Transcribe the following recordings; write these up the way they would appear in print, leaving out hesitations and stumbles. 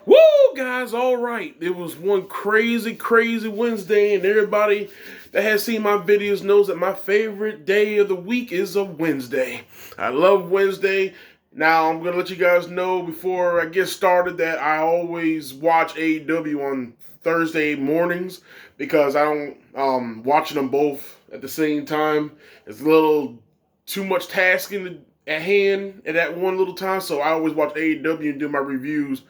Woo, guys, all right. It was one crazy, crazy Wednesday, and everybody that has seen my videos knows that my favorite day of the week is a Wednesday. I love Wednesday. Now, I'm going to let you guys know before I get started that I always watch AEW on Thursday mornings because I don't, watching them both at the same time. It's a little too much tasking at hand at that one little time, so I always watch AEW and do my reviews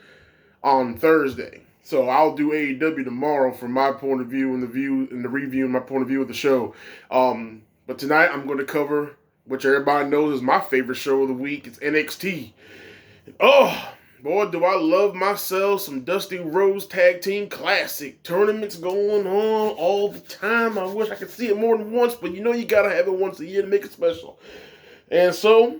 on Thursday. So I'll do AEW tomorrow from my point of view and the review and my point of view of the show. But tonight I'm going to cover which everybody knows is my favorite show of the week. It's NXT. Oh boy, do I love myself some Dusty Rhodes Tag Team Classic tournaments going on all the time. I wish I could see it more than once, but you gotta have it once a year to make it special. And so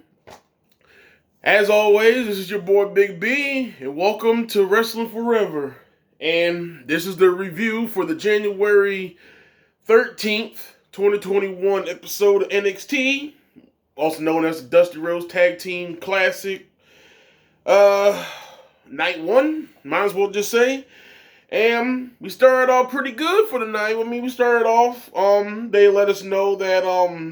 as always, this is your boy Big B, and welcome to Wrestling Forever. And this is the review for the January 13th, 2021 episode of NXT, also known as the Dusty Rhodes Tag Team Classic. Night one, might as well just say. And we started off pretty good for the night. I mean, we started off, they let us know that,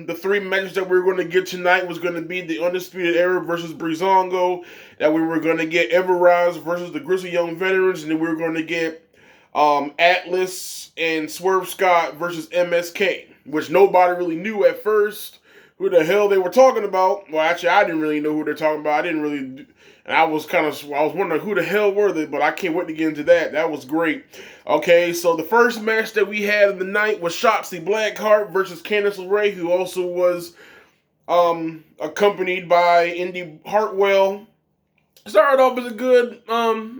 the three matches that we were going to get tonight was going to be the Undisputed Era versus Breezango, that we were going to get Everrise versus the Grizzly Young Veterans, and then we were going to get, Atlas and Swerve Scott versus MSK, which nobody really knew at first who the hell they were talking about. Well, actually, I didn't really know who they're talking about. And I was wondering who the hell were they, but I can't wait to get into that. That was great. Okay, so the first match that we had in the night was Shotzi Blackheart versus Candice LeRae, who also was accompanied by Indy Hartwell. Started off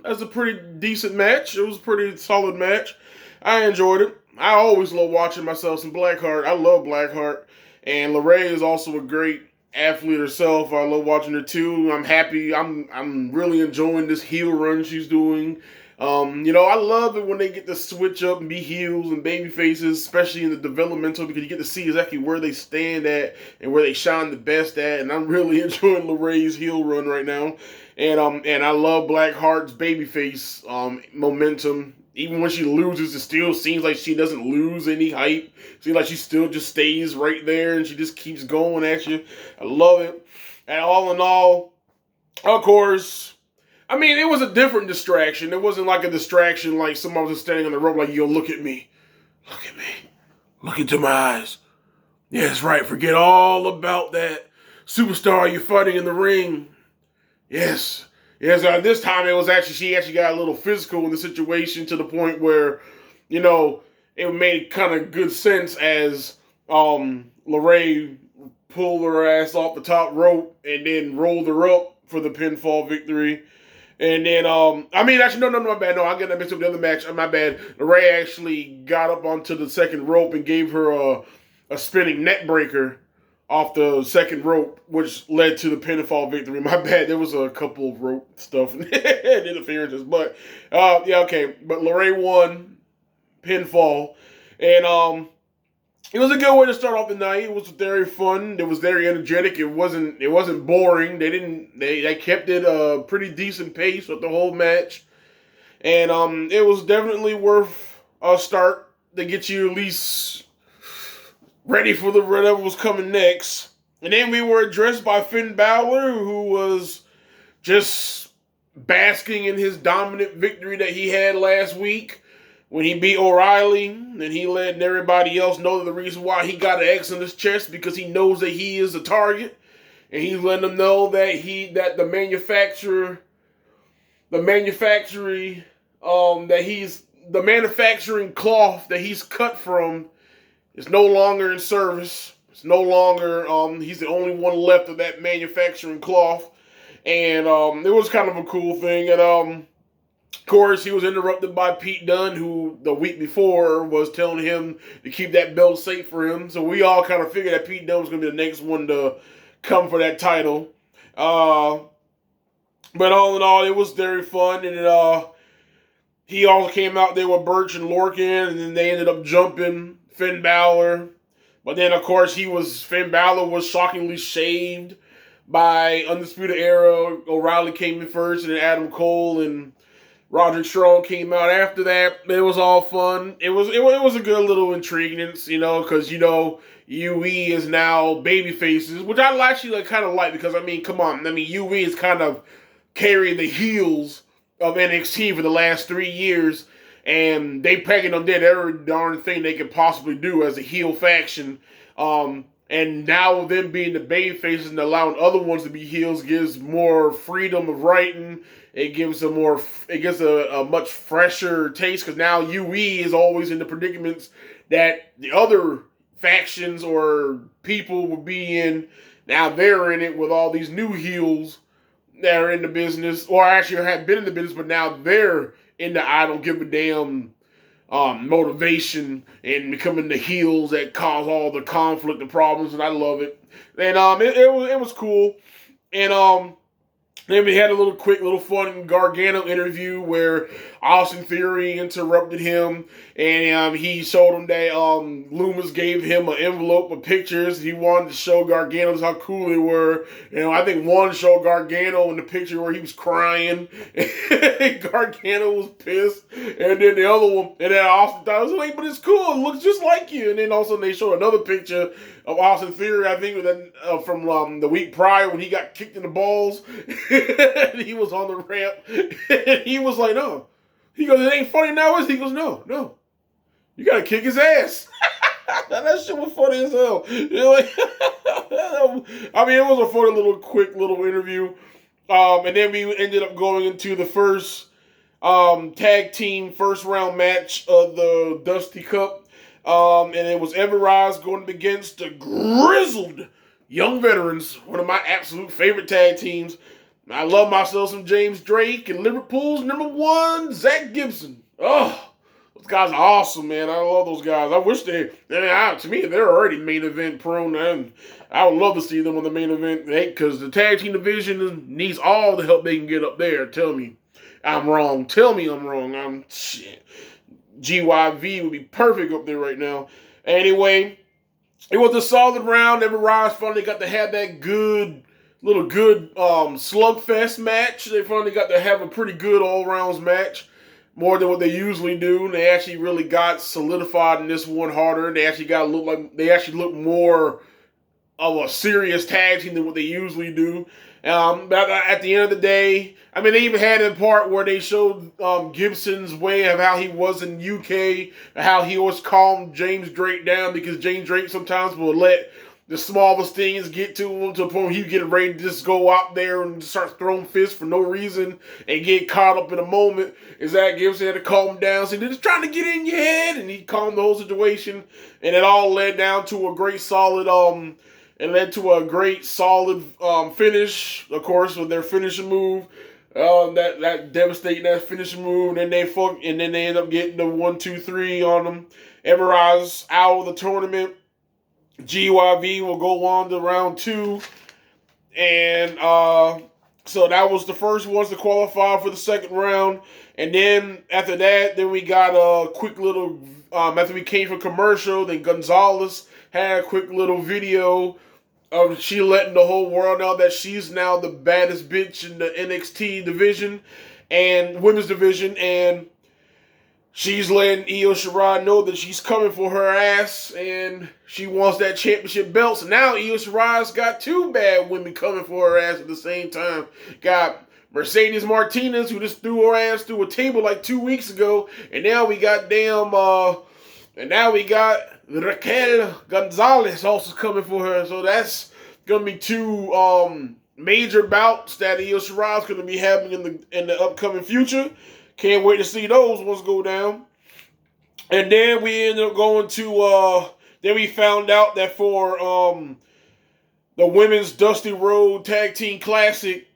as a pretty decent match. It was a pretty solid match. I enjoyed it. I always love watching myself some Blackheart. I love Blackheart. And LeRae is also a great athlete herself. I love watching her too. I'm happy. I'm really enjoying this heel run she's doing. I love it when they get to switch up and be heels and baby faces, especially in the developmental, because you get to see exactly where they stand at and where they shine the best at. And I'm really enjoying LeRae's heel run right now. And I love Blackheart's babyface momentum. Even when she loses, it still seems like she doesn't lose any hype. Seems like she still just stays right there and she just keeps going at you. I love it. And all in all, of course, I mean, it was a different distraction. It wasn't like a distraction like someone was standing on the rope like, yo, look at me. Look at me. Look into my eyes. Yeah, that's right. Forget all about that superstar you're fighting in the ring. Yes. Yes, this time she actually got a little physical in the situation to the point where, it made kind of good sense as LeRae pulled her ass off the top rope and then rolled her up for the pinfall victory. And then, actually, no, my bad. No, I got that mixed up with the other match. My bad. LeRae actually got up onto the second rope and gave her a spinning neck breaker off the second rope, which led to the pinfall victory. My bad. There was a couple of rope stuff and interferences, but yeah, okay. But LeRae won pinfall, and it was a good way to start off the night. It was very fun. It was very energetic. It wasn't boring. They kept it a pretty decent pace with the whole match, and it was definitely worth a start to get you at least ready for the whatever was coming next. And then we were addressed by Finn Balor, who was just basking in his dominant victory that he had last week when he beat O'Reilly. And he letting everybody else know the reason why he got an X on his chest, because he knows that he is a target. And he's letting them know that the manufacturing cloth that he's cut from is no longer in service. It's no longer, he's the only one left of that manufacturing cloth. And it was kind of a cool thing. And of course, he was interrupted by Pete Dunne, who the week before was telling him to keep that belt safe for him. So we all kind of figured that Pete Dunne was going to be the next one to come for that title. But all in all, it was very fun. And he also came out there with Birch and Lorcan, and then they ended up jumping Finn Balor. But then, of course, Finn Balor was shockingly shaved by Undisputed Era. O'Reilly came in first, and then Adam Cole and Roderick Strong came out after that. It was all fun. It was a good little intriguence, because UE is now baby faces, which I actually kind of like because come on, UE is kind of carrying the heels of NXT for the last 3 years, and they pegging them did every darn thing they could possibly do as a heel faction. And now them being the baby faces and allowing other ones to be heels gives more freedom of writing. It gives a much fresher taste because now UE is always in the predicaments that the other factions or people would be in. Now they're in it with all these new heels that are in the business, or actually have been in the business, but now they're in the I don't give a damn motivation and becoming the heels that cause all the conflict and problems, and I love it. And it was cool. And then we had a quick little fun Gargano interview where Austin Theory interrupted him, and he showed him that Loomis gave him an envelope with pictures. He wanted to show Gargano how cool they were. I think one showed Gargano in the picture where he was crying. Gargano was pissed, and then the other one, and then Austin thought, I was like, but it's cool. It looks just like you. And then also they showed another picture of Austin Theory, I think, from the week prior when he got kicked in the balls. He was on the ramp. And he was like, no. He goes, it ain't funny now, is it? He goes, no. You gotta kick his ass. That shit was funny as hell. It was a funny quick little interview. And then we ended up going into the first tag team first round match of the Dusty Cup. And it was Everrise going up against the grizzled Young Veterans, one of my absolute favorite tag teams. I love myself some James Drake and Liverpool's #1, Zach Gibson. Oh, those guys are awesome, man. I love those guys. I wish to me, they're already main event prone, and I would love to see them on the main event, because the tag team division needs all the help they can get up there. Tell me I'm wrong. Tell me I'm wrong. Shit. GYV would be perfect up there right now. Anyway, it was a solid round. Everrise finally got to have that good slugfest match. They finally got to have a pretty good all-rounds match, more than what they usually do. And they actually really got solidified in this one harder. They actually look more of a serious tag team than what they usually do. But at the end of the day, they even had a part where they showed Gibson's way of how he was in UK, how he always calmed James Drake down, because James Drake sometimes will let the smallest things get to him to the point where he get ready to just go out there and start throwing fists for no reason and get caught up in a moment. Zach Gibson had to calm him down, saying, they're just trying to get in your head, and he calmed the whole situation, and it all led down to a great solid finish, of course, with their finishing move. That devastating that finishing move, and then they end up getting the 1-2-3 on them. Everrise out of the tournament. GYV will go on to round 2, and so that was the first ones to qualify for the second round. And then after that, we got a quick little after we came from commercial. Then Gonzalez had a quick little video of she letting the whole world know that she's now the baddest bitch in the NXT division and women's division, and she's letting Io Shirai know that she's coming for her ass and she wants that championship belt. So now Io Shirai's got 2 bad women coming for her ass at the same time. Got Mercedes Martinez, who just threw her ass through a table like 2 weeks ago, and now we got Raquel Gonzalez also coming for her. So that's gonna be 2 major bouts that Io Shirai's gonna be having in the upcoming future. Can't wait to see those ones go down. And then we ended up going to then we found out that for the women's Dusty Road Tag Team Classic,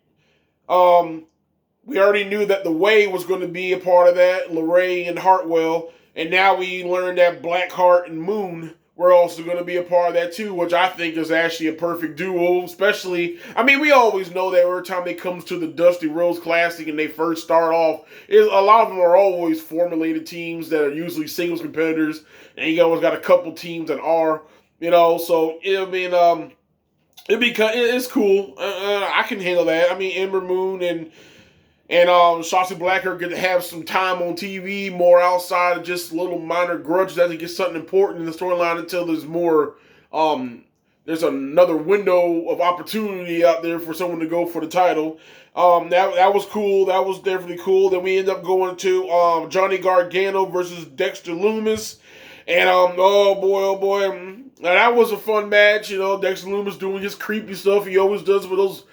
we already knew that the Way was going to be a part of that, LeRae and Hartwell. And now we learned that Blackheart and Moon were also going to be a part of that too, which I think is actually a perfect duo. Especially, we always know that every time they come to the Dusty Rhodes Classic and they first start off, a lot of them are always formulated teams that are usually singles competitors, and you always got a couple teams that are, so it's cool. I can handle that. Ember Moon And Shotzi Blackheart get to have some time on TV, more outside of just little minor grudges as he gets something important in the storyline until there's more, there's another window of opportunity out there for someone to go for the title. That was cool. That was definitely cool. Then we end up going to Johnny Gargano versus Dexter Lumis. And oh boy. Now, that was a fun match. You know, Dexter Lumis doing his creepy stuff he always does with those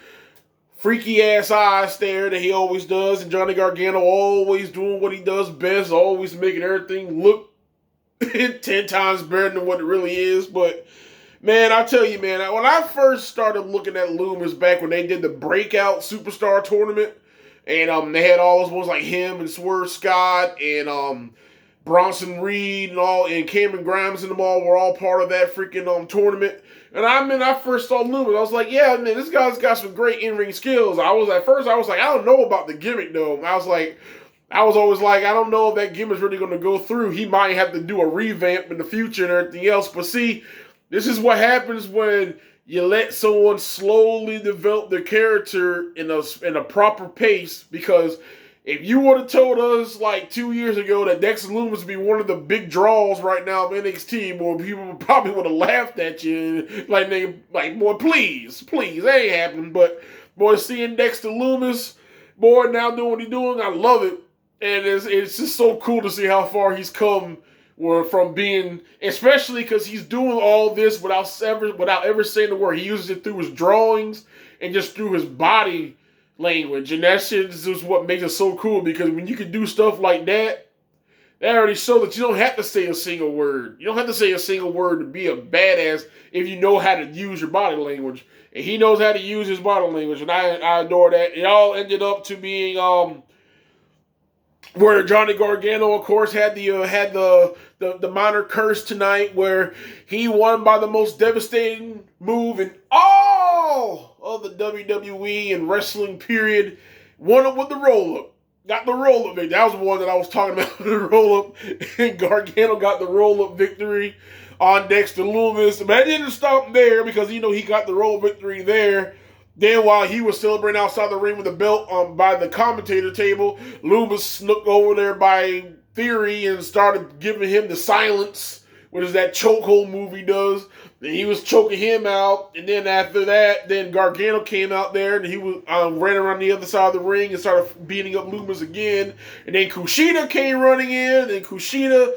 freaky ass eyes stare that he always does, and Johnny Gargano always doing what he does best, always making everything look 10 times better than what it really is. But man, I tell you, man, when I first started looking at Loomis back when they did the Breakout Superstar Tournament, and they had all those ones like him and Swerve Scott and Bronson Reed and Cameron Grimes and them all were all part of that freaking tournament. And I first saw Loomis, I was like, yeah, man, this guy's got some great in-ring skills. I was like, I don't know about the gimmick though. I was always like, I don't know if that gimmick's really going to go through. He might have to do a revamp in the future and everything else. But see, this is what happens when you let someone slowly develop their character in a proper pace. Because if you would have told us like 2 years ago that Dexter Lumis would be one of the big draws right now of NXT, boy, people probably would have laughed at you. Like, boy, please, that ain't happening. But, boy, seeing Dexter Lumis, boy, now doing what he's doing, I love it. And it's just so cool to see how far he's come from being, especially because he's doing all this without ever saying the word. He uses it through his drawings and just through his body language, and that shit is just what makes it so cool, because when you can do stuff like that, that already shows that you don't have to say a single word. You don't have to say a single word to be a badass if you know how to use your body language. And he knows how to use his body language, and I adore that. It all ended up to being where Johnny Gargano, of course, had the minor curse tonight, where he won by the most devastating move in all of the WWE and wrestling period. Won it with the roll-up. Got the roll-up victory. That was the one that I was talking about, the roll-up. And Gargano got the roll-up victory on Dexter Lumis. But it didn't stop there, because, he got the roll-up victory there. Then while he was celebrating outside the ring with the belt by the commentator table, Lumis snuck over there by Theory and started giving him the silence, which is that chokehold move he does. And he was choking him out. And then after that, then Gargano came out there and he was ran around the other side of the ring and started beating up Lumis again. And then Kushida came running in, and Kushida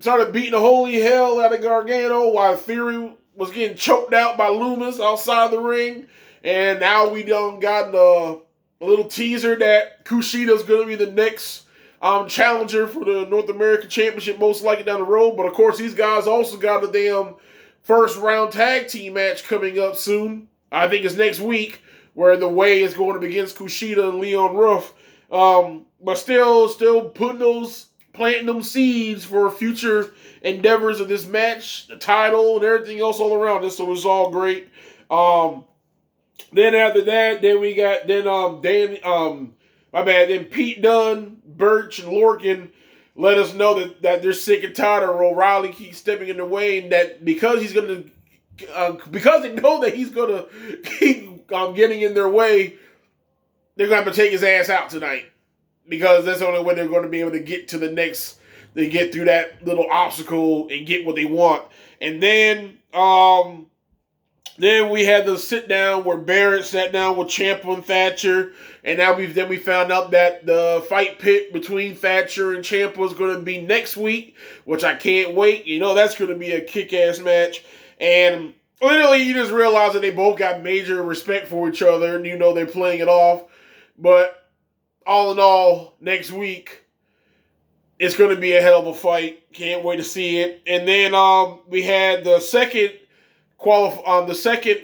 started beating the holy hell out of Gargano while Theory was getting choked out by Lumis outside the ring. And now we done got a little teaser that Kushida's going to be the next challenger for the North American Championship, most likely down the road. But, of course, these guys also got a damn first-round tag team match coming up soon. I think it's next week, where the Way is going up against Kushida and Leon Ruff. But still planting them seeds for future endeavors of this match, the title, and everything else all around this. So it's all great. Then after that, then Pete Dunne, Birch, and Lorcan let us know that they're sick and tired of O'Reilly keep stepping in the way, and that because they know that he's gonna keep getting in their way, they're gonna have to take his ass out tonight, because that's the only way they're going to be able to get to the next. They get through that little obstacle and get what they want, and then we had the sit down where Barrett sat down with Ciampa and Thatcher, and now we found out that the fight pit between Thatcher and Ciampa is going to be next week, which I can't wait. That's going to be a kick-ass match, and literally you just realize that they both got major respect for each other, and they're playing it off. But all in all, next week it's going to be a hell of a fight. Can't wait to see it. And then we had the second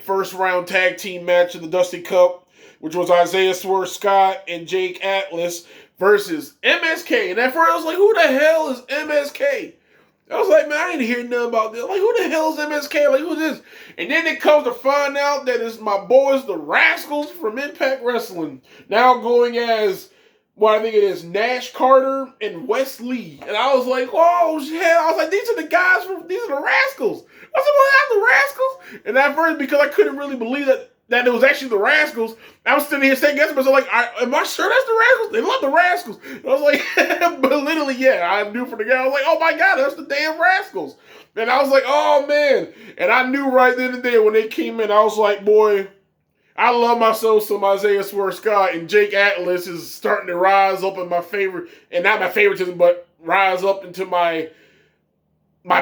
first round tag team match of the Dusty Cup, which was Isaiah Swerve Scott and Jake Atlas versus MSK. And at first I was like, who the hell is MSK? I was like, man, I didn't hear nothing about this. Like, who the hell is MSK? Like, who's this? And then it comes to find out that it's my boys, the Rascals from Impact Wrestling, now going as what I think it is, Nash Carter and Wes Lee. And I was like, whoa, hell. I was like, these are the guys these are the Rascals. I said, well, that's the Rascals? And at first, because I couldn't really believe that that it was actually the Rascals, I was sitting here saying, guess myself, like, am I sure that's the Rascals? They love the Rascals. And I was like, but literally, yeah, I knew from the guy. I was like, oh my God, that's the damn Rascals. And I was like, oh man. And I knew right then and there when they came in, I was like, boy, I love myself some Isaiah Swerve Scott, and Jake Atlas is starting to rise up in my favorite, and not my favoritism, but rise up into my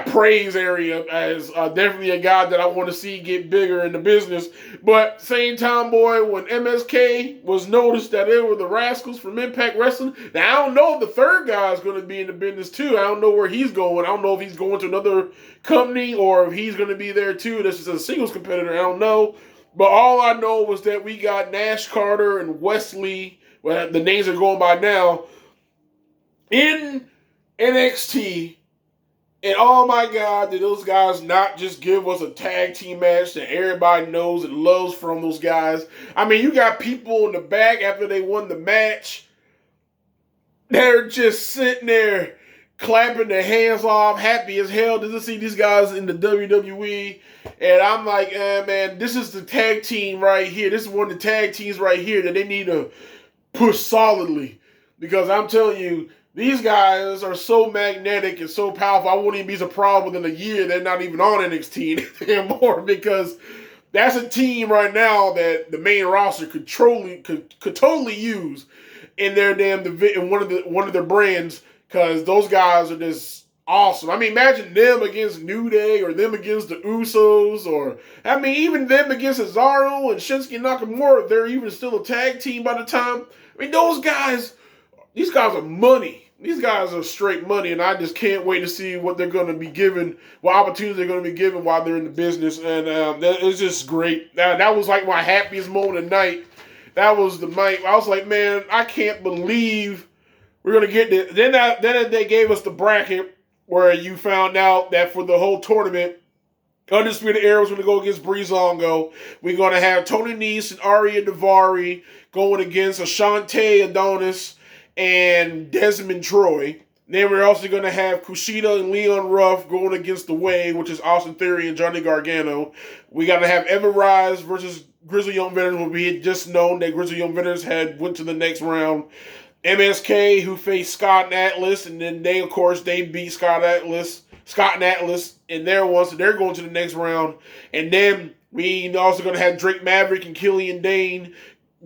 praise area as definitely a guy that I want to see get bigger in the business. But same time, boy, when MSK was noticed that they were the Rascals from Impact Wrestling, now I don't know if the third guy is going to be in the business too. I don't know where he's going. I don't know if he's going to another company or if he's going to be there too. This is a singles competitor. I don't know. But all I know was that we got Nash Carter and Wesley, well, the names are going by now, in NXT. And oh my God, did those guys not just give us a tag team match that everybody knows and loves from those guys? I mean, you got people in the back after they won the match. They're just sitting there clapping their hands off, happy as hell to see these guys in the WWE. And I'm like, man, this is the tag team right here. This is one of the tag teams right here that they need to push solidly. Because I'm telling you, these guys are so magnetic and so powerful. I wouldn't even be surprised within a year they're not even on NXT anymore, because that's a team right now that the main roster could totally use in their damn in one of their brands, because those guys are just awesome. I mean, imagine them against New Day or them against the Usos, or I mean even them against Cesaro and Shinsuke Nakamura if they're even still a tag team by the time. I mean, these guys are money. These guys are straight money, and I just can't wait to see what they're going to be given, what opportunities they're going to be given while they're in the business. And it's just great. That was like my happiest moment of night. That was the night. I was like, man, I can't believe we're going to get this. Then they gave us the bracket where you found out that for the whole tournament, Undisputed Era was going to go against Breezango. We're going to have Tony Nese and Arya Daivari going against Ashante Adonis and Desmond Troy. Then we're also going to have Kushida and Leon Ruff going against The Way, which is Austin Theory and Johnny Gargano. We got to have Evan Rise versus Grizzly Young Veterans, where we had just known that Grizzly Young Veterans had went to the next round. MSK, who faced Scott and Atlas, and then they beat Scott and Atlas in their one, so they're going to the next round. And then we also going to have Drake Maverick and Killian Dane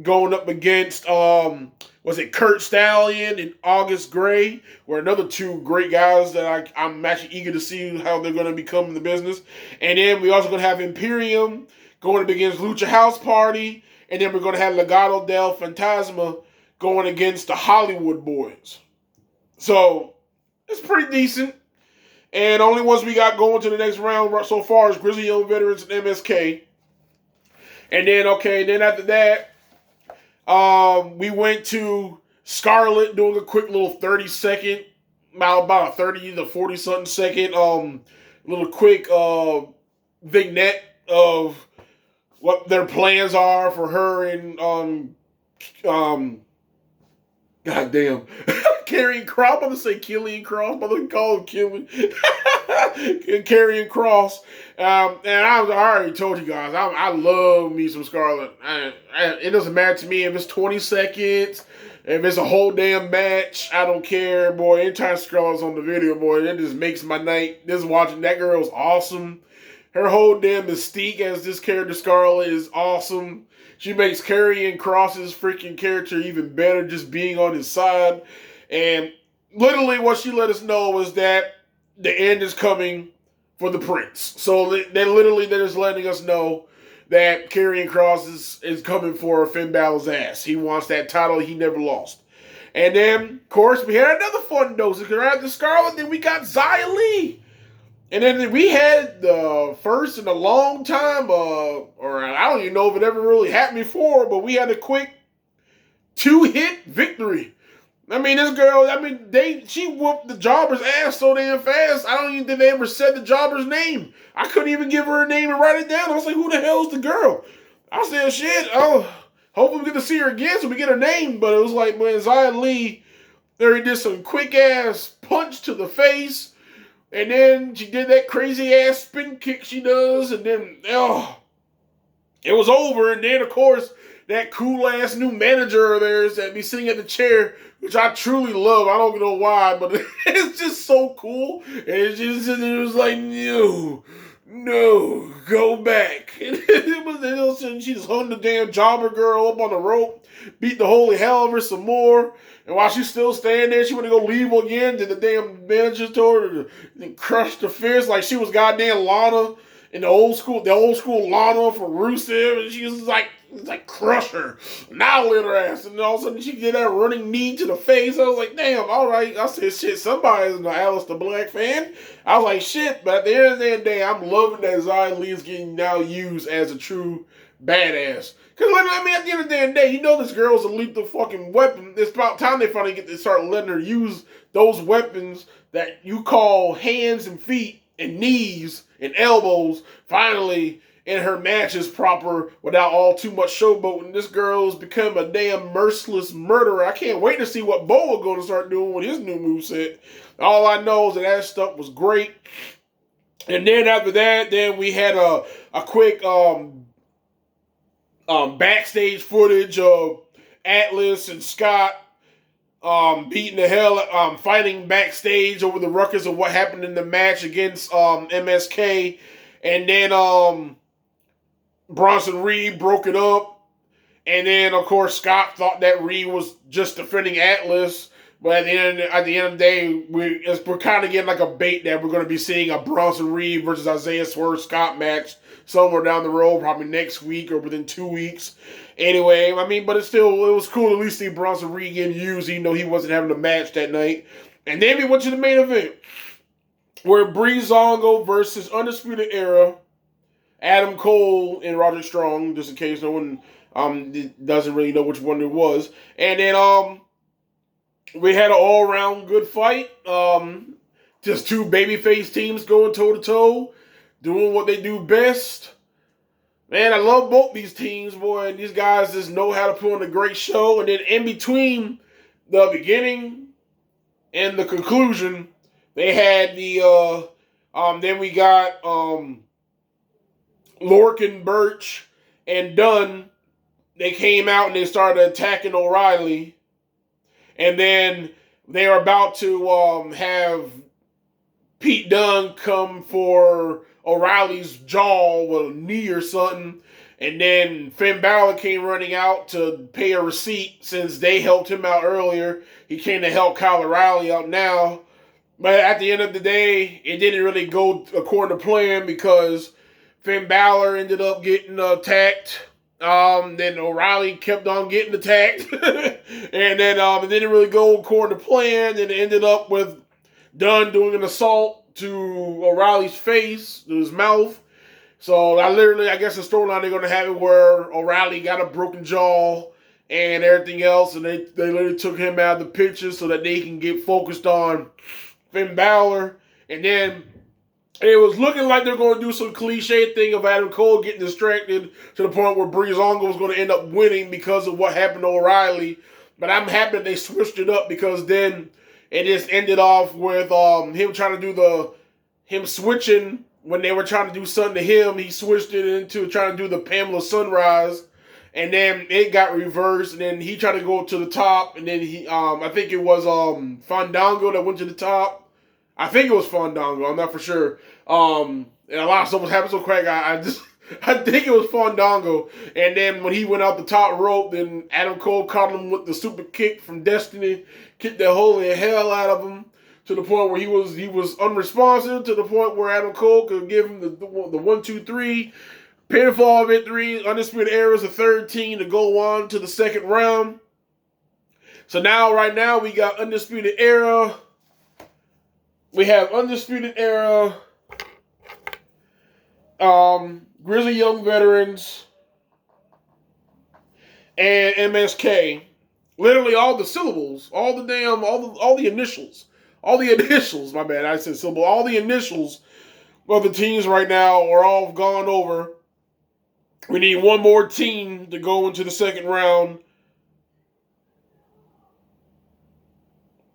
going up against Kurt Stallion and August Gray, were another two great guys that I'm actually eager to see how they're going to become in the business. And then we also going to have Imperium going up against Lucha House Party, and then we're going to have Legado del Fantasma going against the Hollywood Boys. So it's pretty decent. And only ones we got going to the next round so far is Grizzly Young Veterans and MSK. And then after that, we went to Scarlett doing a quick little 30-second, about a 30 to 40-something second, little quick vignette of what their plans are for her and goddamn, Karrion Kross. I'm going to say Killian Cross, but I'm going to call him Killian. Karrion Kross. And I already told you guys, I love me some Scarlett. It doesn't matter to me if it's 20 seconds, if it's a whole damn match. I don't care, boy. Anytime Scarlett's on the video, boy, it just makes my night. Just watching that girl is awesome. Her whole damn mystique as this character Scarlett is awesome. She makes Karrion Kross's freaking character even better just being on his side. And literally what she let us know was that the end is coming for the Prince. So they're just letting us know that Karrion Kross is coming for Finn Balor's ass. He wants that title he never lost. And then, of course, we had another fun dose. Because after Scarlett, then we got Xia Li. And then we had the first in a long time, or I don't even know if it ever really happened before, but we had a quick 2-hit victory. I mean, this girl, she whooped the jobber's ass so damn fast, I don't even think they ever said the jobber's name. I couldn't even give her a name and write it down. I was like, who the hell is the girl? I said, shit, hopefully we get to see her again so we get her name. But it was like, when Xia Li, there did some quick-ass punch to the face. And then she did that crazy-ass spin kick she does. And then, It was over, and then of course that cool ass new manager of theirs that be sitting at the chair, which I truly love. I don't know why, but it's just so cool. And it was like no, go back. And she just hung the damn jobber girl up on the rope, beat the holy hell out of her some more. And while she's still standing there, she went to go leave again. Then the damn manager told her to crush the fist like she was goddamn Lana in the old school Lana for Rusev, and she was like crush her, annihilate her ass, and all of a sudden she did that running knee to the face. I was like, damn, all right. I said, shit, somebody's an Aleister Black fan. I was like, shit, but at the end of the day, I'm loving that Xia Li is getting now used as a true badass. Because, I mean, at the end of the day, you know this girl's a lethal fucking weapon. It's about time they finally get to start letting her use those weapons that you call hands and feet and knees and elbows finally in her matches proper without all too much showboating. This girl's become a damn merciless murderer. I can't wait to see what Boa going to start doing with his new moveset. All I know is that stuff was great. And then after that, then we had a quick backstage footage of Atlas and Scott beating the hell, fighting backstage over the ruckus of what happened in the match against MSK, and then Bronson Reed broke it up, and then of course Scott thought that Reed was just defending Atlas, but at the end of the day, we're kind of getting like a bait that we're going to be seeing a Bronson Reed versus Isaiah Swerve Scott match somewhere down the road, probably next week or within 2 weeks. Anyway, I mean, but it was cool to at least see Bronson Reed getting used, even though he wasn't having a match that night. And then we went to the main event, where Breezango versus Undisputed Era, Adam Cole and Roderick Strong, just in case no one doesn't really know which one it was. And then we had an all-around good fight. Just two babyface teams going toe-to-toe, doing what they do best. Man, I love both these teams, boy. These guys just know how to put on a great show. And then in between the beginning and the conclusion, they had then we got Lorcan, Birch, and Dunn. They came out and they started attacking O'Reilly. And then they were about to have Pete Dunne come for O'Reilly's jaw with a knee or something. And then Finn Balor came running out to pay a receipt since they helped him out earlier. He came to help Kyle O'Reilly out now. But at the end of the day, it didn't really go according to plan because Finn Balor ended up getting attacked. Then O'Reilly kept on getting attacked. And then it didn't really go according to plan. And it ended up with Dunn doing an assault to O'Reilly's face, to his mouth. So I guess the storyline they're going to have it where O'Reilly got a broken jaw and everything else. And they literally took him out of the picture so that they can get focused on Finn Balor. And then it was looking like they're going to do some cliche thing of Adam Cole getting distracted to the point where Breezango was going to end up winning because of what happened to O'Reilly. But I'm happy that they switched it up because then it just ended off with him trying to do him switching when they were trying to do something to him. He switched it into trying to do the Pamela Sunrise. And then it got reversed, and then he tried to go to the top, and then I think it was Fandango that went to the top. I think it was Fandango. I'm not for sure. And a lot of stuff was happening so quick. I think it was Fandango. And then when he went out the top rope, then Adam Cole caught him with the super kick from Destiny, kicked the holy hell out of him to the point where he was unresponsive, to the point where Adam Cole could give him the 1-2-3 pinfall victory. Undisputed Era is the third team to go on to the second round. So right now we got Undisputed Era. We have Undisputed Era, Grizzly Young Veterans, and MSK. Literally all the syllables, all the initials. My bad, I said syllable. All the initials of the teams right now are all gone over. We need one more team to go into the second round.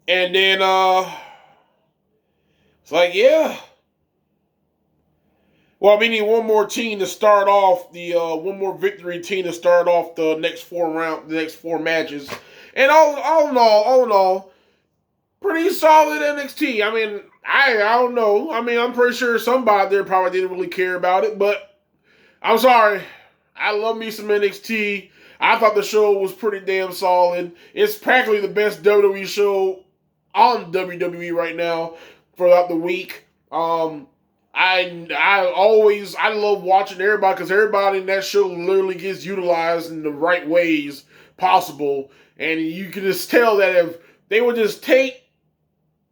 And then, it's like, yeah. Well, we need one more team to start off one more victory team to start off the next four matches. And all in all, pretty solid NXT. I mean, I don't know. I mean, I'm pretty sure somebody there probably didn't really care about it, but I'm sorry. I love me some NXT. I thought the show was pretty damn solid. It's practically the best WWE show on WWE right now throughout the week. I love watching everybody because everybody in that show literally gets utilized in the right ways possible, and you can just tell that if they would just take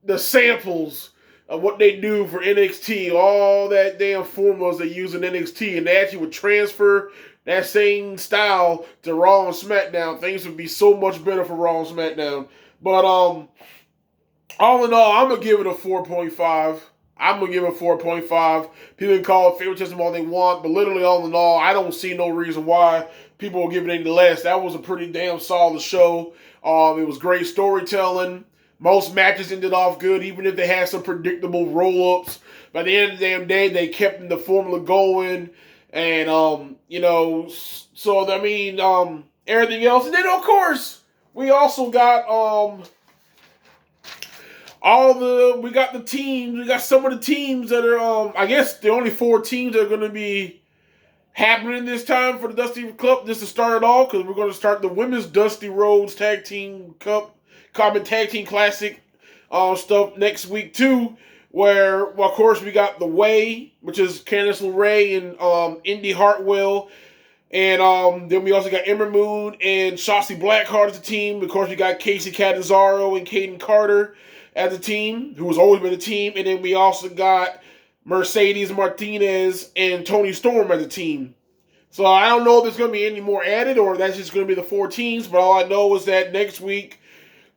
the samples of what they do for NXT, all that damn formulas they use in NXT, and they actually would transfer that same style to Raw and SmackDown, things would be so much better for Raw and SmackDown. But all in all, I'm gonna give it a 4.5. I'm gonna give it a 4.5. People can call it favoritism all they want, but literally all in all, I don't see no reason why people will give it any less. That was a pretty damn solid show. It was great storytelling. Most matches ended off good, even if they had some predictable roll-ups. By the end of the damn day, they kept the formula going. And, so, I mean, everything else. And then, of course, we also got, we got the teams. We got some of the teams that are, I guess the only 4 teams that are going to be happening this time for the Dusty Cup, just to start it off, because we're going to start the Women's Dusty Rhodes Tag Team Cup, Common Tag Team Classic stuff next week, too, where, well, of course, we got The Way, which is Candice LeRae and Indy Hartwell, and then we also got Ember Moon and Shotzi Blackheart as the team. Of course, we got Casey Catanzaro and Kaden Carter as a team, who has always been a team, and then we also got Mercedes Martinez and Tony Storm as a team. So I don't know if there's going to be any more added or that's just going to be the 4 teams, but all I know is that next week,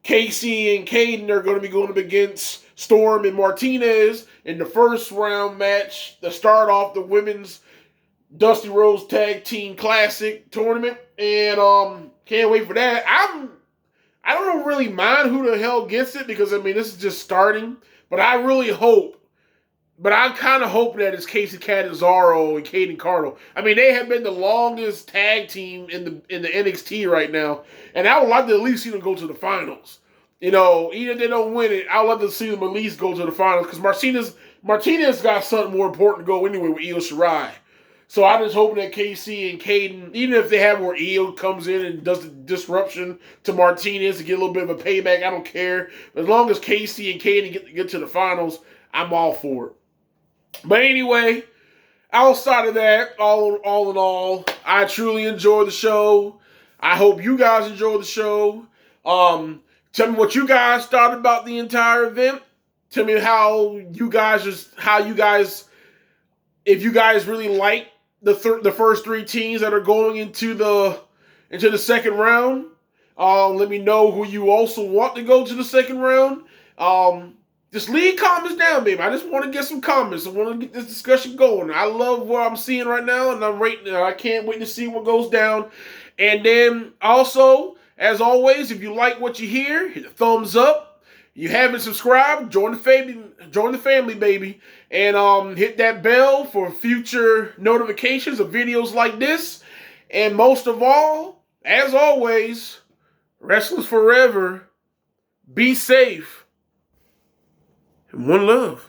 Casey and Caden are going to be going up against Storm and Martinez in the first round match to start off the Women's Dusty Rhodes Tag Team Classic tournament. And can't wait for that. I don't really mind who the hell gets it because, I mean, this is just starting. But I really hope, but I kind of hope that it's Casey Catanzaro and Kaden Carter. I mean, they have been the longest tag team in the NXT right now. And I would like to at least see them go to the finals. You know, even if they don't win it, I would love to see them at least go to the finals. Because Martinez got something more important to go anyway with Io Shirai. So I just hope that KC and Caden, even if they have where Io comes in and does the disruption to Martinez to get a little bit of a payback, I don't care. As long as KC and Caden get to the finals, I'm all for it. But anyway, outside of that, all in all, I truly enjoyed the show. I hope you guys enjoyed the show. Tell me what you guys thought about the entire event. Tell me if you guys really like the first 3 teams that are going into the second round. Let me know who you also want to go to the second round. Just leave comments down, baby. I just want to get some comments. I want to get this discussion going. I love what I'm seeing right now, and I can't wait to see what goes down. And then also, as always, if you like what you hear, hit a thumbs up. You haven't subscribed, join the family, baby. And hit that bell for future notifications of videos like this. And most of all, as always, wrestlers forever, be safe, and one love.